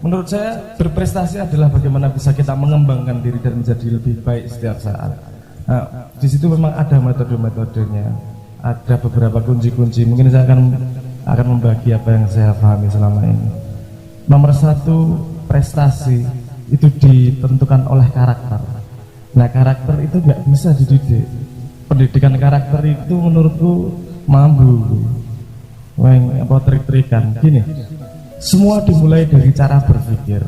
menurut saya berprestasi adalah bagaimana bisa kita mengembangkan diri dan menjadi lebih baik setiap saat. Nah, di situ memang ada metode-metodenya, ada beberapa kunci-kunci. Mungkin saya akan membagi apa yang saya pahami selama ini. Nomor satu, prestasi itu ditentukan oleh karakter. Nah, karakter itu nggak bisa dididik. Pendidikan karakter itu menurutku mambu, apa trik-trikan. Gini, semua dimulai dari cara berpikir.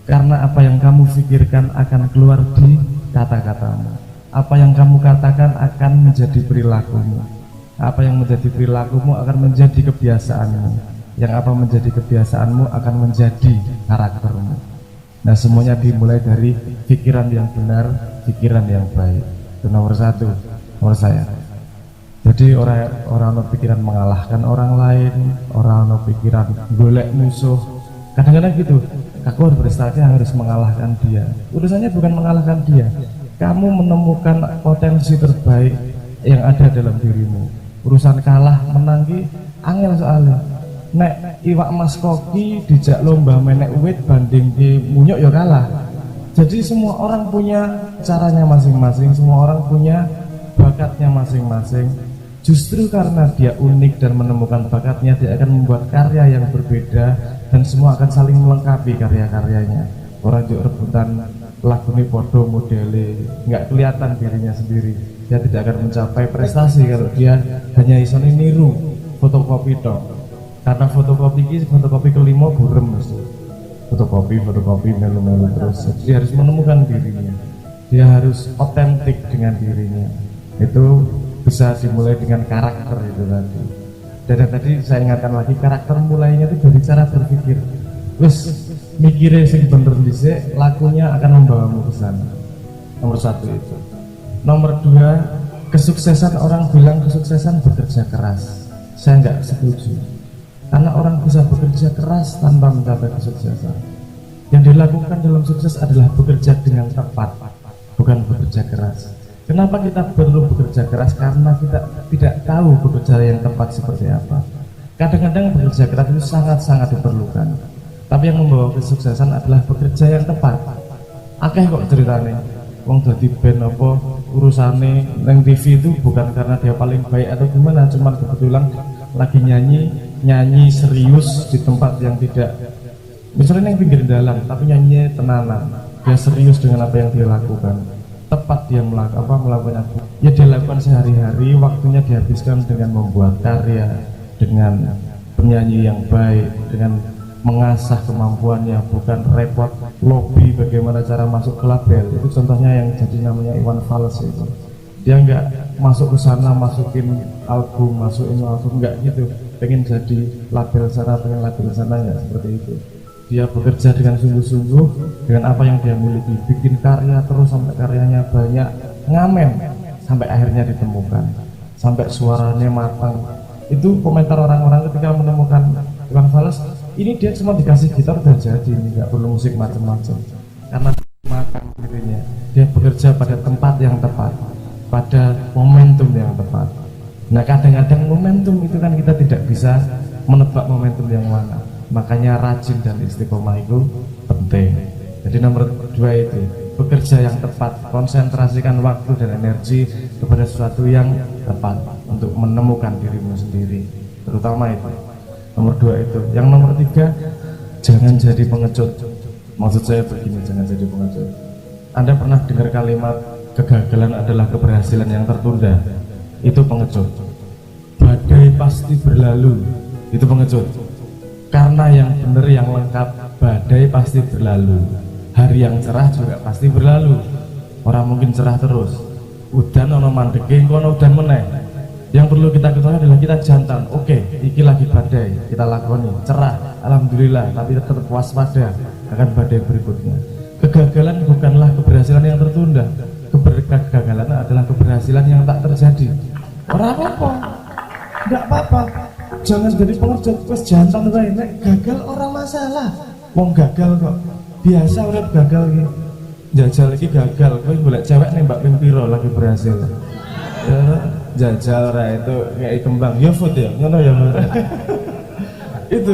Karena apa yang kamu pikirkan akan keluar di kata-katamu. Apa yang kamu katakan akan menjadi perilakumu. Apa yang menjadi perilakumu akan menjadi kebiasaanmu. Yang apa menjadi kebiasaanmu akan menjadi karaktermu. Nah, semuanya dimulai dari pikiran yang benar, pikiran yang baik. Itu nomor satu, nomor saya. Jadi orang pikiran mengalahkan orang lain, orang pikiran golek musuh. Kadang-kadang gitu, aku harus berprestasi harus mengalahkan dia. Urusannya bukan mengalahkan dia. Kamu menemukan potensi terbaik yang ada dalam dirimu. Urusan kalah menang ki angel soalnya. Nek iwak mas koki dijak lomba menek wit banding di munyuk ya kalah. Jadi semua orang punya caranya masing-masing, semua orang punya bakatnya masing-masing. Justru karena dia unik dan menemukan bakatnya, dia akan membuat karya yang berbeda dan semua akan saling melengkapi karya-karyanya. Orang juga rebutan lagu ini podo modele, nggak kelihatan dirinya sendiri. Dia tidak akan mencapai prestasi kalau dia hanya iso niru fotokopi dong. Karena fotokopi kelima burem mesti. Fotokopi melu-melu terus. Jadi dia harus menemukan dirinya. Dia harus otentik dengan dirinya. Itu bisa dimulai dengan karakter itu tadi. Dan tadi saya ingatkan lagi, karakter mulainya itu dari cara berpikir. Wes mikirnya sing bener dhisik, lakunya akan membawamu ke sana. Nomor satu itu. Nomor dua, kesuksesan, orang bilang kesuksesan bekerja keras. Saya nggak setuju. Karena orang bisa bekerja keras tanpa mencapai kesuksesan. Yang dilakukan dalam sukses adalah bekerja dengan tepat, bukan bekerja keras. Kenapa kita perlu bekerja keras? Karena kita tidak tahu bekerja yang tepat seperti apa. Kadang-kadang bekerja keras itu sangat-sangat diperlukan. Tapi yang membawa kesuksesan adalah bekerja yang tepat. Akeh kok ceritanya, wong dadi band apa urusane nang TV itu bukan karena dia paling baik atau gimana, cuman kebetulan lagi nyanyi serius di tempat yang tidak, misalnya yang pinggir jalan tapi nyanyi tenanan, dia serius dengan apa yang dia lakukan, tepat dia melakukan apa ya dia lakukan sehari-hari, waktunya dihabiskan dengan membuat karya, dengan penyanyi yang baik, dengan mengasah kemampuannya, bukan repot lobby bagaimana cara masuk ke label. Itu contohnya yang jadi namanya Iwan Fals itu, dia nggak masuk ke sana masukin album nggak gitu, pengen jadi label sana, pengen label sana, nggak seperti itu. Dia bekerja dengan sungguh-sungguh dengan apa yang dia miliki, bikin karya terus sampai karyanya banyak, ngamen sampai akhirnya ditemukan, sampai suaranya matang. Itu komentar orang-orang ketika menemukan Iwan Fals. Ini dia cuma dikasih gitar dan jadi, nggak perlu musik macam-macam karena matang dirinya. Dia bekerja pada tempat yang tepat, pada momentum yang tepat. Nah, kadang-kadang momentum itu kan kita tidak bisa menebak momentum yang mana. Makanya rajin dan istiqomah itu penting. Jadi nomor dua itu, bekerja yang tepat, konsentrasikan waktu dan energi kepada sesuatu yang tepat untuk menemukan dirimu sendiri, terutama itu. Nomor dua itu. Yang nomor tiga, jangan jadi pengecut. Maksud saya begini, jangan jadi pengecut. Anda pernah dengar kalimat kegagalan adalah keberhasilan yang tertunda? Itu pengecut. Badai pasti berlalu, itu pengecut. Karena yang benar, yang lengkap, badai pasti berlalu, hari yang cerah juga pasti berlalu. Orang mungkin cerah terus, udan ono mandeke kono udan meneh. Yang perlu kita ketahui adalah kita jantan. Oke, iki lagi badai, kita lakoni, cerah, alhamdulillah, tapi tetap waspada akan badai berikutnya. Kegagalan bukanlah keberhasilan yang tertunda. Kegagalan adalah keberhasilan yang tak terjadi. Orang apa-apa, enggak apa-apa. Jangan jadi pengerjaan, wes jantan wae, nek gagal orang masalah. Wong gagal kok biasa, urip gagal iki. Jajal iki gagal, kowe golek cewek nembak ping piro lagi berhasil. Ya, jajal ra itu kayak kembang ya food ya ngono ya. Itu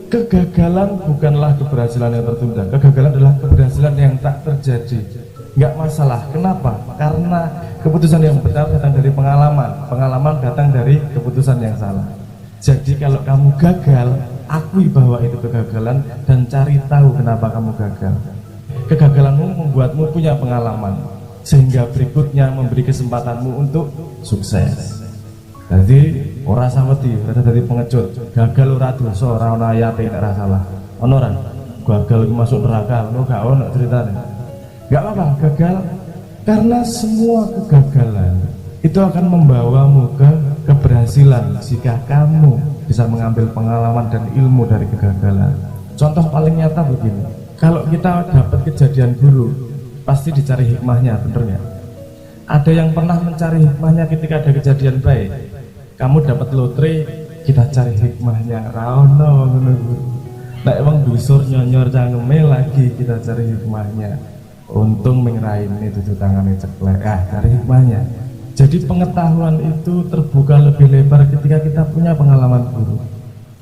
kegagalan bukanlah keberhasilan yang tertunda. Kegagalan adalah keberhasilan yang tak terjadi. Nggak masalah. Kenapa? Karena keputusan yang benar datang dari pengalaman. Pengalaman datang dari keputusan yang salah. Jadi kalau kamu gagal, akui bahwa itu kegagalan dan cari tahu kenapa kamu gagal. Kegagalanmu membuatmu punya pengalaman, sehingga berikutnya memberi kesempatanmu untuk sukses. Jadi ora saweti, ora dadi pengecut. Gagal ora dosa, ora ana ayate nek ora salah. Ono ora? Gagal masuk neraka, ono gak ono ceritane. Gak apa-apa, gagal karena semua kegagalan itu akan membawamu ke keberhasilan jika kamu bisa mengambil pengalaman dan ilmu dari kegagalan. Contoh paling nyata begini. Kalau kita dapat kejadian buruk, pasti dicari hikmahnya, bener nggak? Ada yang pernah mencari hikmahnya ketika ada kejadian baik. Kamu dapat lotre, kita cari hikmahnya. Rano, nah emang busur nyonyor cangeme lagi kita cari hikmahnya. Untung mengerain itu tangannya ceklek. Cari hikmahnya. Jadi pengetahuan itu terbuka lebih lebar ketika kita punya pengalaman buruk.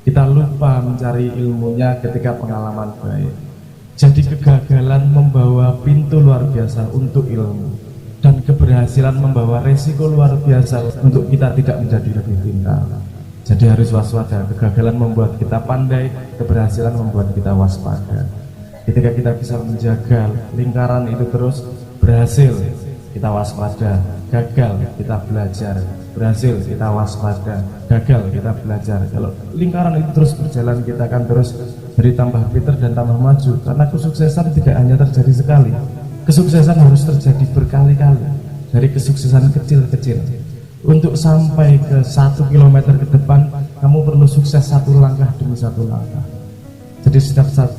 Kita lupa mencari ilmunya ketika pengalaman baik. Jadi kegagalan membawa pintu luar biasa untuk ilmu, dan keberhasilan membawa resiko luar biasa untuk kita tidak menjadi lebih pintar. Jadi harus waspada. Kegagalan membuat kita pandai, keberhasilan membuat kita waspada. Ketika kita bisa menjaga lingkaran itu terus, berhasil kita waspada, gagal kita belajar, berhasil kita waspada, gagal kita belajar. Kalau lingkaran itu terus berjalan, kita akan terus jadi tambah pintar dan tambah maju. Karena kesuksesan tidak hanya terjadi sekali, kesuksesan harus terjadi berkali-kali. Dari kesuksesan kecil-kecil, untuk sampai ke 1 kilometer ke depan, kamu perlu sukses satu langkah demi satu langkah. Jadi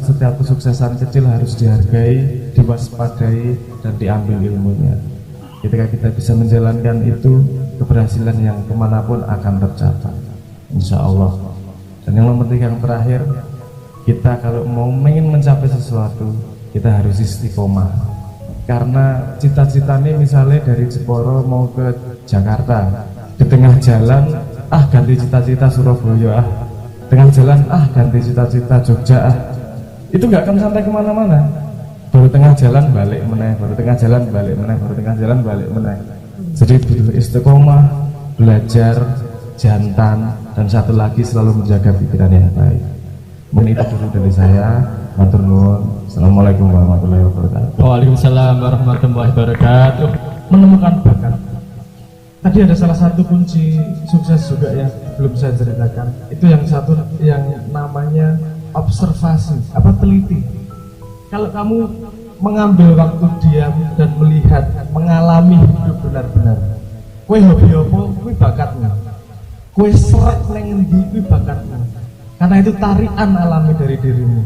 setiap kesuksesan kecil harus dihargai, diwaspadai, dan diambil ilmunya. Ketika kita bisa menjalankan itu, keberhasilan yang kemanapun akan tercapai, insya Allah. Dan yang penting yang terakhir, kita kalau mau ingin mencapai sesuatu, kita harus istiqomah. Karena cita-citanya misalnya dari Jeporo mau ke Jakarta, di tengah jalan ganti cita-cita Surabaya, tengah jalan ganti cita-cita Jogja, itu nggak akan sampai kemana-mana. Baru tengah jalan balik meneh, baru tengah jalan balik meneh, baru tengah jalan balik meneh. Jadi butuh istiqomah, belajar, jantan, dan satu lagi selalu menjaga pikiran yang baik. Mungkin itu dulu dari saya. Matur nuwun. Assalamualaikum warahmatullahi wabarakatuh. Waalaikumsalam warahmatullahi wabarakatuh. Menemukan bakat. Tadi ada salah satu kunci sukses juga yang belum saya ceritakan. Itu yang satu yang namanya observasi, teliti. Kalau kamu mengambil waktu diam dan melihat, mengalami hidup benar-benar, kue hobi apa, kue bakatmu, kue seret neng endi, kue bakatmu. Karena itu tarian alami dari dirimu.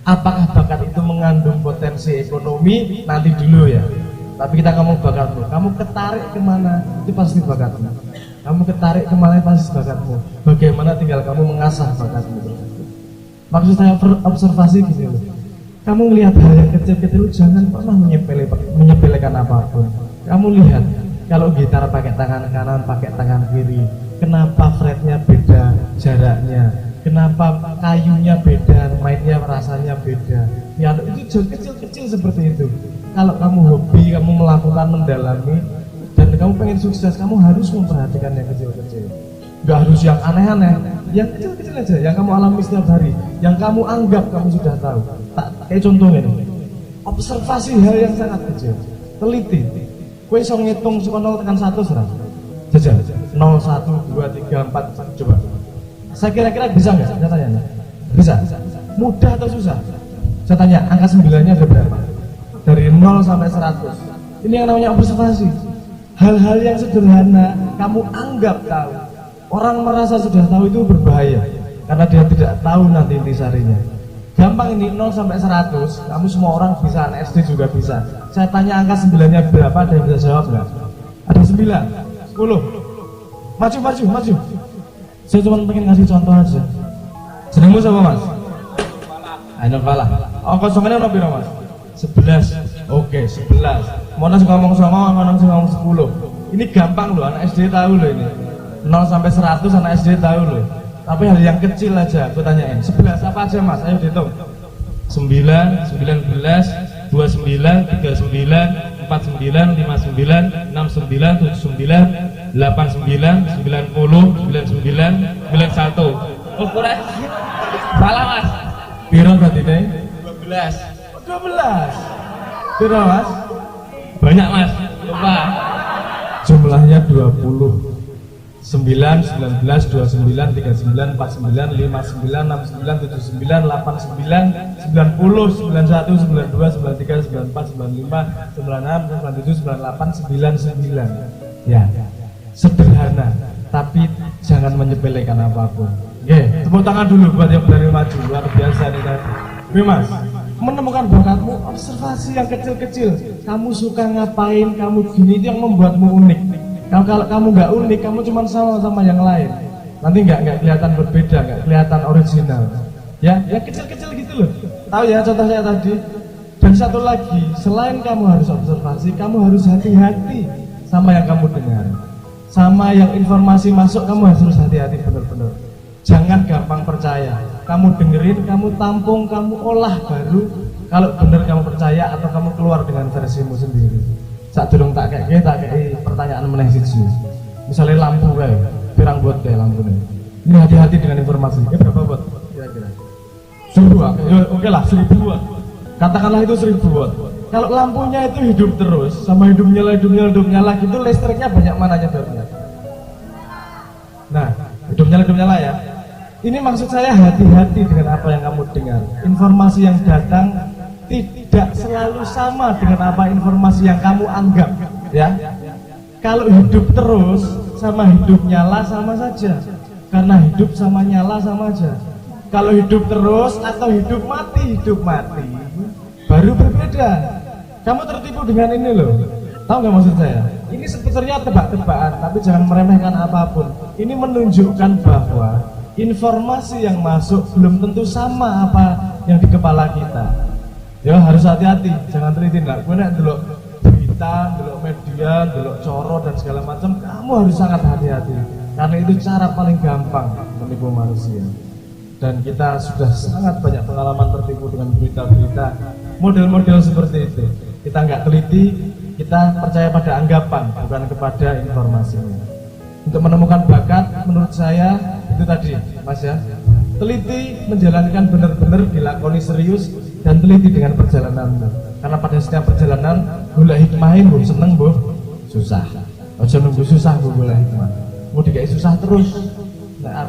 Apakah bakat itu mengandung potensi ekonomi? Nanti dulu ya. Tapi kita ngomong bakatmu. Kamu ketarik kemana? Itu pasti bakatmu. Kamu ketarik kemana? Pasti bakatmu. Bagaimana tinggal kamu mengasah bakatmu. Maksud saya observasi gini loh. Kamu melihat hal yang kecil-kecil, jangan pernah menyepelekan apapun. Kamu lihat, kalau gitar pakai tangan kanan, pakai tangan kiri, kenapa fretnya beda, jaraknya, kenapa kayunya beda, mainnya rasanya beda. Ya itu kecil-kecil seperti itu. Kalau kamu hobi, kamu melakukan, mendalami, dan kamu pengen sukses, kamu harus memperhatikan yang kecil-kecil. Gak harus yang aneh-aneh, yang kecil-kecil aja, yang kamu alami setiap hari, yang kamu anggap kamu sudah tahu. Kayak contohnya nih, observasi hal yang sangat kecil, teliti. Kue so ngitung suka 0 tekan 1 serang. Jajal, 0, 1, 2, 3, 4, coba. Saya kira-kira bisa nggak? Saya tanya. Bisa? Mudah atau susah? Saya tanya, angka 9-nya ada berapa? Dari 0 sampai 100. Ini yang namanya observasi. Hal-hal yang sederhana, kamu anggap tahu. Orang merasa sudah tahu itu berbahaya, karena dia tidak tahu nanti intisarinya. Gampang ini, 0 sampai 100, kamu semua orang bisa, anak SD juga bisa. Saya tanya angka 9-nya berapa, ada yang bisa jawab nggak? Ada 9, 10. Maju. Saya cuma pengen ngasih contoh aja. Jenengmu siapa mas? Ainul Falah. Oh kosongannya berapa biro mas? 11. Oke 11. Mau nasi ngomong sama, mau nasi ngomong 10. Ini gampang loh, anak SD tahu loh ini. 0 sampai 100 anak SD tahu loh. Tapi hal yang kecil aja aku tanyain. 11 apa aja Mas? Ayo dihitung. 9, 19, 29, 39, 49, 59, 69, 79, 89, 90, 99, 91. Oh kurang. Salah Mas. Piro tadi deh? 12. 12. Piro Mas? Banyak Mas. Lupa. Jumlahnya 20. 9, 19, 29, 39, 49, 59, 69, 69, 89, 90, 91, 92, 93, 94, 95, 96, 97, 98, 99. Ya, sederhana, tapi jangan menyepelekan apapun. Oke, tepuk tangan dulu buat yang berani maju, luar biasa nih tadi. Oke Mas, menemukan bakatmu, observasi yang kecil-kecil. Kamu suka ngapain, kamu gini, itu yang membuatmu unik. Kalau kamu nggak unik, kamu cuma sama yang lain. Nanti nggak kelihatan berbeda, nggak kelihatan original. Ya kecil-kecil gitu loh. Tahu ya contoh saya tadi. Dan satu lagi, selain kamu harus observasi, kamu harus hati-hati sama yang kamu dengar, sama yang informasi masuk. Kamu harus hati-hati benar-benar. Jangan gampang percaya. Kamu dengerin, kamu tampung, kamu olah baru. Kalau benar kamu percaya atau kamu keluar dengan versimu sendiri. Saat durung tak kayak pertanyaan meneh siji. Misalnya lampu kayak, pirang buat kayak lampu nih. Ini hati-hati dengan informasi. Berapa buat? Kira-kira 1000 watt. Oke lah 1000 watt. Katakanlah itu 1000 watt. Kalau lampunya itu hidup terus, sama hidup nyala gitu, listriknya banyak mana nyebarnya? Nah, hidup nyala ya. Ini maksud saya hati-hati dengan apa yang kamu dengar. Informasi yang datang tidak selalu sama dengan apa informasi yang kamu anggap, ya. Kalau hidup terus sama hidup nyala sama saja, karena hidup sama nyala sama aja. Kalau hidup terus atau hidup mati baru berbeda. Kamu tertipu dengan ini loh. Tahu nggak maksud saya? Ini sebetulnya tebak-tebakan, tapi jangan meremehkan apapun. Ini menunjukkan bahwa informasi yang masuk belum tentu sama apa yang di kepala kita. Ya harus hati-hati, jangan teliti. Nggak, gue nek delok berita, delok media, delok coro dan segala macam, kamu harus sangat hati-hati. Karena itu cara paling gampang menipu manusia. Dan kita sudah sangat banyak pengalaman tertipu dengan berita-berita model-model seperti itu. Kita nggak teliti, kita percaya pada anggapan, bukan kepada informasinya. Untuk menemukan bakat, menurut saya itu tadi, Mas ya. Teliti, menjalankan benar-benar, dilakoni serius, dan teliti dengan perjalananmu. Karena pada setiap perjalanan, golek hikmahin, bu seneng bu, susah. Ojo nunggu susah bu golek hikmah. Mau dikai susah terus. Nah,